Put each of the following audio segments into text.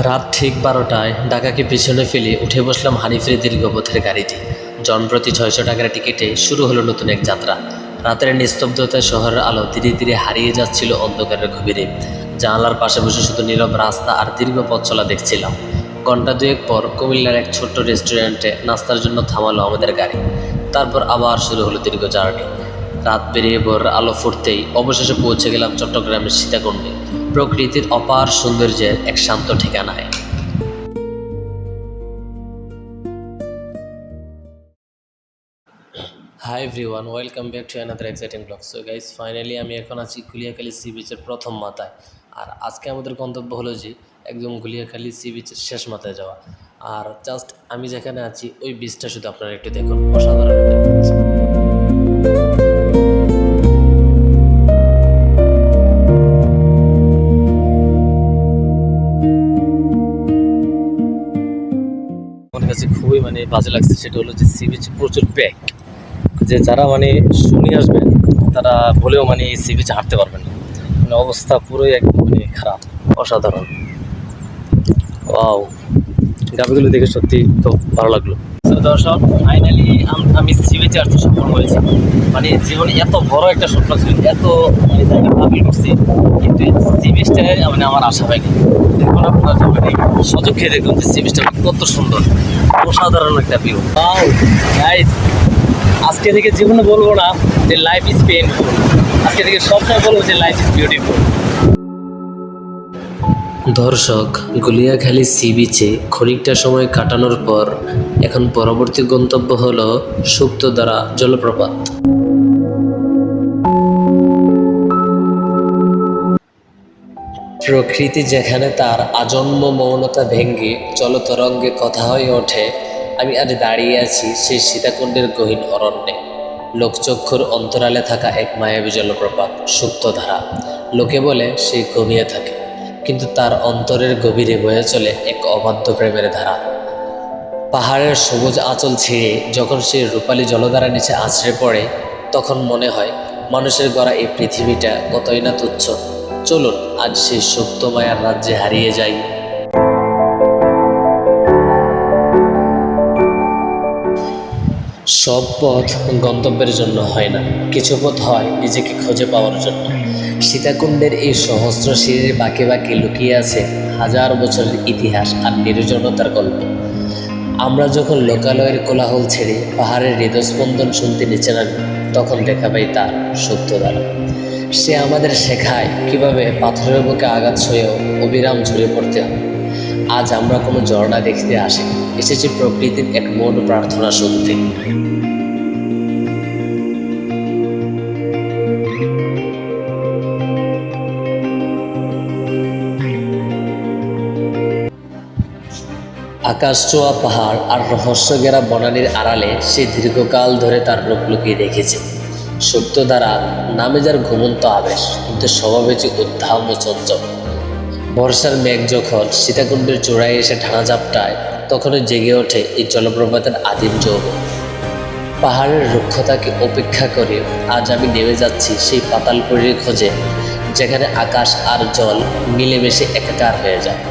রাত ঠিক 12টায় ঢাকাকে পিছনে ফেলে উঠে বসলাম হানিফের দীর্ঘপথের গাড়িটি। জনপ্রতি 600 টাকার টিকিটে শুরু হলো নতুন এক যাত্রা। রাতের নিস্তব্ধতায় শহরের আলো ধীরে ধীরে হারিয়ে যাচ্ছিল অন্ধকারের গভীরে। জানালার পাশে বসে শুধু নীরব রাস্তা আর দীর্ঘ পথ চলা দেখছিলাম। ঘণ্টা দুয়েক পর কুমিল্লার এক ছোট্ট রেস্টুরেন্টে নাস্তার জন্য থামালো আমাদের গাড়ি। তারপর আবার শুরু হলো দীর্ঘ জার্নি। রাত পেরিয়ে ভোর আলো ফুটতেই অবশেষে পৌঁছে গেলাম চট্টগ্রামের সীতাকুণ্ডে, প্রকৃতির অপার সৌন্দর্যের এক শান্ত ঠিকানায়। Hi everyone, welcome back to another exciting blog. So guys, finally আমি এখন আছি গুলিয়াখালী সি বিচের প্রথম মাথায়। আর আজকে আমাদের গন্তব্য হলো যে একদম গুলিয়াখালী সি বিচের শেষ মাথায় যাওয়া। আর জাস্ট আমি যেখানে আছি ওই বিচটা শুধু আপনারা একটু দেখুন, অসাধারণ একটা বিচ। আমার কাছে খুবই বাজে লাগছে, সেটা হলো যে সি বিচে প্রচুর প্যাক। যে যারা শুনে আসবেন তারা বলেও এই সি বিচে হাঁটতে পারবেন না। অবস্থা পুরোই একদম খারাপ, অসাধারণ। ওয়াও, গাভিগুলো দেখে সত্যি খুব ভালো লাগলো। দর্শক, ফাইনালি আমি সি বিচে আসতে সক্ষম হয়েছি। জীবনে এত বড় একটা স্বপ্ন ছিল, এত জায়গা ভাবি করছি, কিন্তু সি বিচটায় আমার আশা হয়নি। দেখুন আপনারা সচক্ষে দেখুন যে সি বিচটা কত সুন্দর, অসাধারণ একটা ভিউ। ওয়াও গাইস, আজকে থেকে জীবনে বলবো না যে লাইফ ইজ পেইনফুল, আজকে থেকে সবসময় বলবো যে লাইফ ইজ বিউটিফুল। দর্শক, গুলিয়াখালী সি বিচে খানিকটা সময় কাটানোর পর এখন পরবর্তী গন্তব্য হলো সুপ্তধারা জলপ্রপাত। প্রকৃতি যেখানে তার আজন্ম মৌনতা ভেঙে জলতরঙ্গে কথা হয়ে ওঠে, আমি আজ দাঁড়িয়ে আছি সেই সীতাকুণ্ডের গহীন অরণ্যে। লোকচক্ষুর অন্তরালে থাকা এক মায়াবী জলপ্রপাত সুপ্তধারা। লোকে বলে সে ঘুমিয়ে থাকে, কিন্তু তার অন্তরের গভীরে বয়ে চলে এক অবাধ্য প্রেমের ধারা। পাহাড়ের সবুজ আঁচল ছিঁড়ে যখন সে রূপালী জলধারা নিচে আছড়ে পড়ে, তখন মনে হয় মানুষের গড়া এই পৃথিবীটা কতই না তুচ্ছ। চলুন আজ সেই সুপ্ত মায়ার রাজ্যে হারিয়ে যাই। সব পথ গন্তব্যের জন্য হয় না, কিছু পথ হয় নিজেকে খুঁজে পাওয়ার জন্য। সীতাকুণ্ডের এই সহস্র সিঁড়ির বাঁকে বাঁকে লুকিয়ে আছে হাজার বছরের ইতিহাস আর নির্জনতার গল্প। আমরা যখন লোকালয়ের কোলাহল ছেড়ে পাহাড়ের হৃদস্পন্দন শুনতে নিচে নামি, তখন দেখা পাই তার সুপ্তধারা। সে আমাদের শেখায় কিভাবে পাথরের বুকে আঘাত সয়েও অবিরাম ঝরে পড়তে হয়। আজ আমরা কোনো ঝর্ণা দেখতে আসি, এসেছি প্রকৃতির এক মৌন প্রার্থনা শুনতে। আকাশ ছোঁয়া পাহাড় আর রহস্য ঘেরা বনানীর আড়ালে সে দীর্ঘকাল ধরে তার রূপ লুকিয়ে রেখেছে। সুপ্তধারা নামে যার ঘুমন্ত আবেশ, কিন্তু স্বভাবে যে উদ্দাম ও চঞ্চল। বর্ষার মেঘ যখন সীতাকুণ্ডের চূড়ায় এসে ঢানা ঝাপটায়, তখনই জেগে ওঠে এই জলপ্রপাতের আদিম যৌবন। পাহাড়ের রুক্ষতাকে উপেক্ষা করে আজ আমি নেমে যাচ্ছি সেই পাতালপুরীর খোঁজে, যেখানে আকাশ আর জল মিলেমিশে একাকার হয়ে যায়।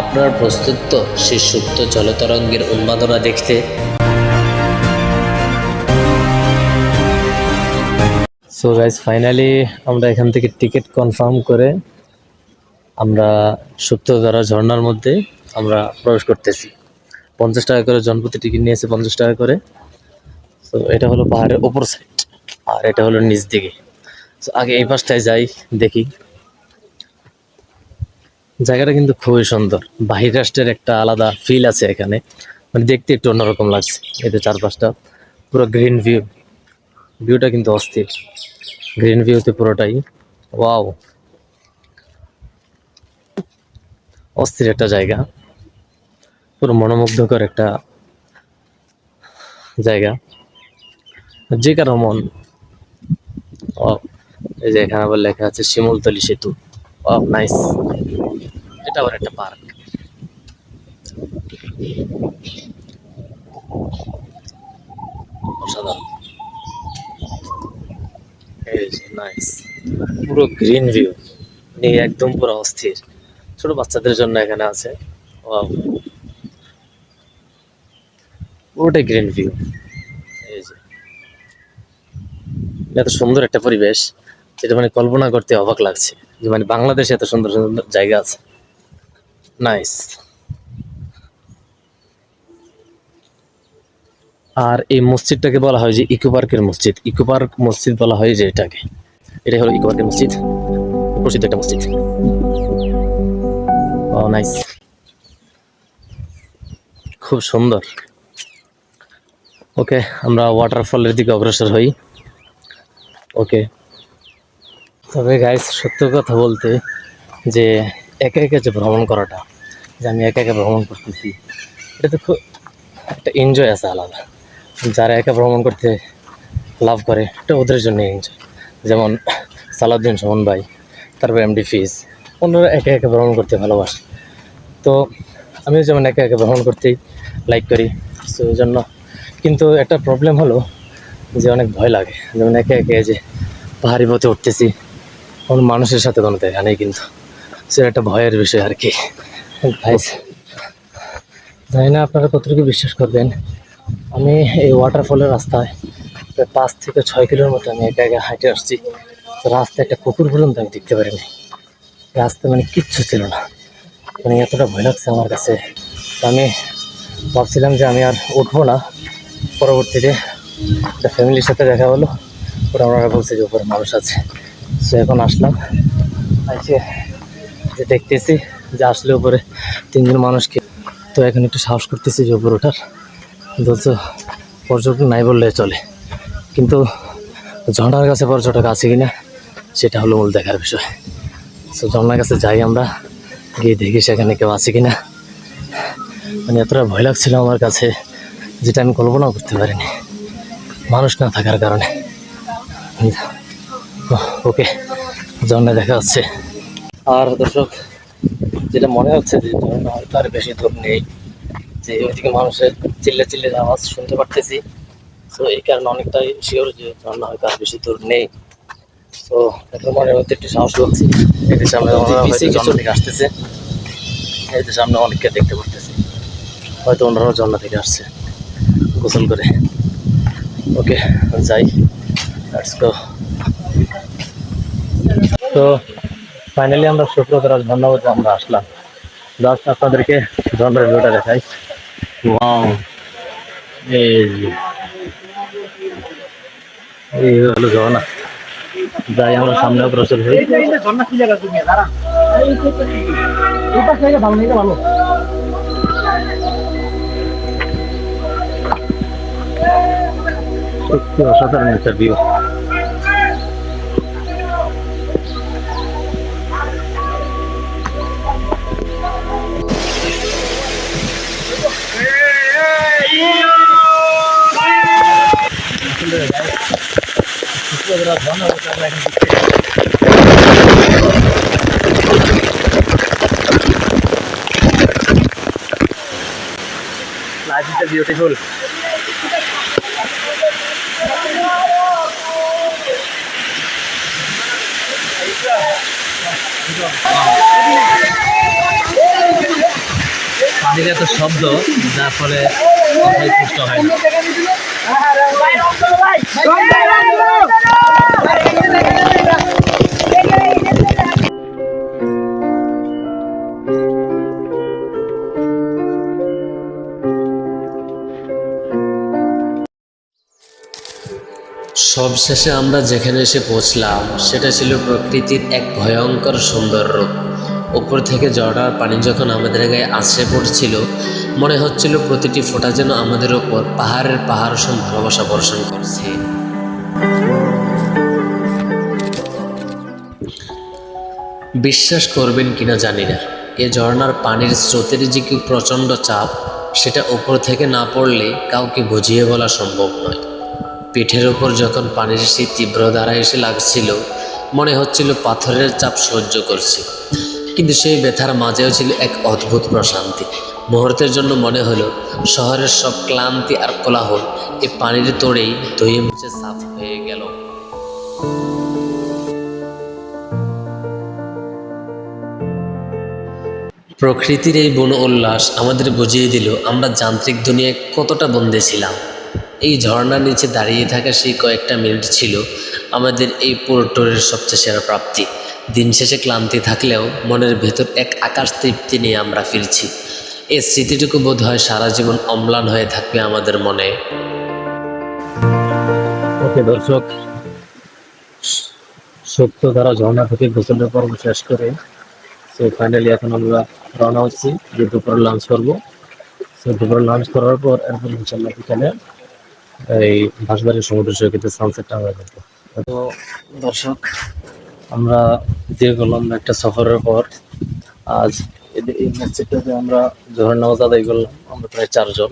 আপনারা প্রস্তুত তো সেই সুপ্ত জলতরঙ্গের উন্মাদনা দেখতে? সো গাইস, ফাইনালি আমরা এখান থেকে টিকিট কনফার্ম করে আমরা সুপ্তধারা ঝর্ণার মধ্যে আমরা প্রবেশ করতেছি। 50 টাকা করে জনপ্রতি টিকিট নিয়েছে, 50 টাকা করে। তো এটা হলো পাহাড়ের ওপর সাইড, আর এটা হলো নিচ দিকে। তো আগে এই পাশটায় যাই, দেখি। জায়গাটা কিন্তু খুবই সুন্দর, বাহির রাষ্ট্রের একটা আলাদা ফিল আছে এখানে। দেখতে একটু অন্যরকম লাগছে। এতে চারপাশটা পুরো গ্রিন ভিউ, ভিউটা কিন্তু অস্থির। গ্রিন ভিউতে পুরোটাই ওয়াও, অস্থির একটা জায়গা, পুরো মনোমুগ্ধকর একটা জায়গা, যে কারো মন এই যে এখানে আবার লেখা আছে শিমুলতলি সেতু। ও নাইস, এটা আবার একটা পার্ক। অসাধারণ, এই যে নাইস, পুরো গ্রিন ভিউ, একদম পুরো অস্থির। ছোট বাচ্চাদের জন্য এখানে আছে। ওয়াও, পুরোটাই গ্রিন ভিউ। এই যে এত সুন্দর একটা পরিবেশ, যেটা মানে কল্পনা করতে অবাক লাগছে যে মানে বাংলাদেশে এত সুন্দর সুন্দর জায়গা আছে। নাইস। আর এই মসজিদটাকে বলা হয় যে ইকো পার্কের মসজিদ, ইকো পার্ক মসজিদ বলা হয় যে এটাকে। এটাই হলো ইকো পার্কের মসজিদ, প্রসিদ্ধ একটা মসজিদ। ও নাইস, খুব সুন্দর। ওকে, আমরা ওয়াটারফলের দিকে অগ্রসর হই। ওকে, তবে গাইস সত্য কথা বলতে যে একা একা যে ভ্রমণ করাটা, যে আমি একা একা ভ্রমণ করতেছি, এটা তো খুব একটা এনজয় আছে আলাদা। যারা একা ভ্রমণ করতে লাভ করে এটা ওদের জন্য এনজয়। যেমন সালাউদ্দিন সুমন ভাই, তারপর এমডি ফিজ, অন্যরা একা একা ভ্রমণ করতে ভালোবাসে। তো আমিও যেমন একা একা ভ্রমণ করতেই লাইক করি, তো এই জন্য। কিন্তু একটা প্রবলেম হলো যে অনেক ভয় লাগে, যেমন একে একে যে পাহাড়ি পথে উঠতেছি, কোনো মানুষের সাথে কোনো দেখা নেই, কিন্তু সেটা একটা ভয়ের বিষয় আর কি। গাইস, জানি না আপনারা কতটুকু বিশ্বাস করবেন, আমি এই ওয়াটারফলের রাস্তায় প্রায় 5 থেকে 6 কিলোর মতো আমি একা একা হাঁটে আসছি। তো রাস্তায় একটা কুকুর পর্যন্ত আমি দেখতে পারিনি, রাস্তা মানে কিচ্ছু ছিল না, মানে এতটা ভয় লাগছে আমার কাছে। তো আমি ভাবছিলাম যে আমি আর উঠবো না। পরবর্তীতে একটা ফ্যামিলির সাথে দেখা হলো, ওরা ওনারা বলছে যে উপরে মানুষ আছে। সো এখন আসলাম, আজকে যে দেখতেছি যে আসলে উপরে 3 জন মানুষকে। তো এখন একটু সাহস করতেছি যে উপরে ওঠার, বলছো পর্যটক নাই বললে চলে, কিন্তু ঝর্ণার কাছে পর্যটক আছে কিনা সেটা হলো মূল দেখার বিষয়। সো ঝর্ণার কাছে যাই, আমরা গিয়ে দেখি সেখানে কেউ আছে কিনা। মানে এতটা ভয় লাগছিল আমার কাছে, যেটা আমি কল্পনাও করতে পারিনি মানুষ না থাকার কারণে। ওকে, ঝর্ণা দেখা যাচ্ছে। আর দর্শক, যেটা মনে হচ্ছে যে ঝর্ণা হয়তো আর বেশি দূর নেই, যে ওইদিকে মানুষের চিল্লে চিল্লে আওয়াজ শুনতে পারতেছি। তো এই কারণে অনেকটাই শিওর যে ঝর্ণা হয়তো আর বেশি দূর নেই। তো এখন মনের মধ্যে একটু সাহস পাচ্ছি, এদের সামনে ঝর্ণা থেকে আসতেছে, এদের সামনে অনেককে দেখতে পারতেছি, হয়তো ওনারাও ঝর্ণা থেকে আসছে গোসল করে। ওকে, যাই, লেটস গো। তো ফাইনালি আমরা শুক্রবার ধন্যবাদ আমরা আসলাম। জাস্ট আপনাদেরকে ঝর্ণার ভিউটা দেখাই। ওয়াও, এই যে এই হলো ঝর্ণা। যাই আমরা সামনে অগ্রসর হই। সত্যি অসাধারণ একটা ভিউ। Life is beautiful. পানির এত শব্দ, যার ফলে কথাই স্পষ্ট হয় না। সবশেষে আমরা যেখানে এসে পৌঁছলাম সেটা ছিল প্রকৃতির এক ভয়ঙ্কর সুন্দর রূপ। উপর থেকে ঝর্ণার পানি যখন আমাদের গায়ে আছড়ে পড়ছিল, মনে হচ্ছিল প্রতিটি ফোঁটা যেন আমাদের ওপর পাহাড়ের পাহাড়সম ভালোবাসা বর্ষণ করছে। বিশ্বাস করবেন কিনা জানি না, এ ঝর্ণার পানির স্রোতের যে কি প্রচণ্ড চাপ, সেটা উপর থেকে না পড়লে কাউকে বুঝিয়ে বলা সম্ভব নয়। পিঠের ওপর যখন পানির সেই তীব্র ধারা এসে লাগছিল, মনে হচ্ছিল পাথরের চাপ সহ্য করছি, কিন্তু সেই ব্যথার মাঝেও ছিল এক অদ্ভুত প্রশান্তি। মুহূর্তের জন্য মনে হলো শহরের সব ক্লান্তি আর কোলাহল এই পানির তোড়েই ধুয়ে মুছে সাফ হয়ে গেল। প্রকৃতির এই বন উল্লাস আমাদের বুঝিয়ে দিল আমরা যান্ত্রিক দুনিয়ায় কতটা বন্দী ছিলাম। এই ঝর্ণার নিচে দাঁড়িয়ে থাকা সেই কয়েকটা মিনিট ছিল আমাদের এই পুরো ট্যুরের সবচেয়ে সেরা প্রাপ্তি। দিন শেষে ক্লান্তি থাকলেও মনের ভেতর এক আকাশ তৃপ্তি নিয়ে আমরা ফিরছি। এই স্মৃতিটুকু বোধ হয় সারা জীবন অম্লান হয়ে থাকবে আমাদের মনে। ওকে দর্শক, সপ্তধারা ঝর্ণা থেকে গোসলের পর্ব শেষ করে ফাইনালি এখন আমরা রওনা হচ্ছি যে দুপুরে লাঞ্চ করবো। দুপুরে লাঞ্চ করার পর এরপর ইনশাল্লাহ বিকালে এই বাঁশবাড়ির সমুদ্র সৈকতে সানসেটটা আমরা দেখবো। তো দর্শক, আমরা দিয়ে গেলাম একটা সফরের পর আজ এই মসজিদটাতে আমরা জোহর নামাজ আদায় করলাম। আমরা প্রায় 4 জন।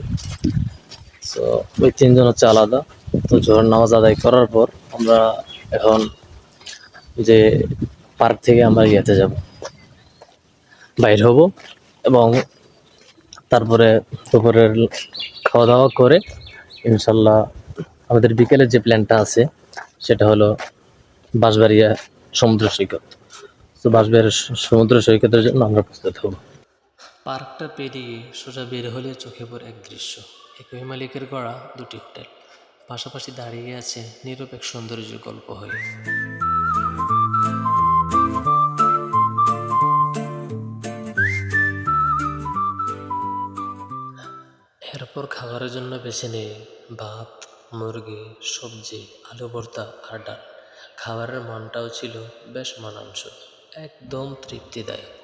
তো ওই 3 জন হচ্ছে আলাদা। তো জোহর নামাজ আদায় করার পর আমরা এখন যে পার্ক থেকে আমরা ইয়েতে যাব, বাইর হব, এবং তারপরে দুপুরের খাওয়া দাওয়া করে ইনশাল্লাহ আমাদের বিকেলের যে প্ল্যানটা আছে সেটা হলো বাঁশবাড়িয়া সমুদ্র সৈকত। তো বাঁশবাড়িয়া সমুদ্র সৈকতের জন্য আমরা প্রস্তুত হব। পার্কটা পেরিয়ে সোজা বের হলে চোখে পড়ে এক দৃশ্য। একই মালিকের গড়া 2টি হোটেল পাশাপাশি দাঁড়িয়ে আছে নীরব এক সৌন্দর্যের গল্প হয়ে। এরপর খাবারের জন্য বেছে নেই ভাত, মুরগি, সবজি, আলু ভর্তা আর ডাল। খাবারের মানটাও ছিল বেশ মানানসই, একদম তৃপ্তিদায়ক।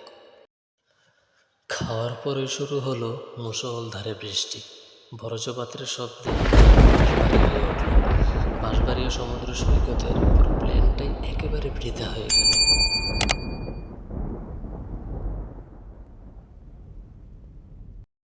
খাওয়ার পরে শুরু হলো মুষলধারে বৃষ্টি। বরজপাতের শব্দে বাঁশবাড়িয়া সমুদ্র সৈকতের পুরো প্ল্যানটাই একেবারে বৃথা হয়ে গেল।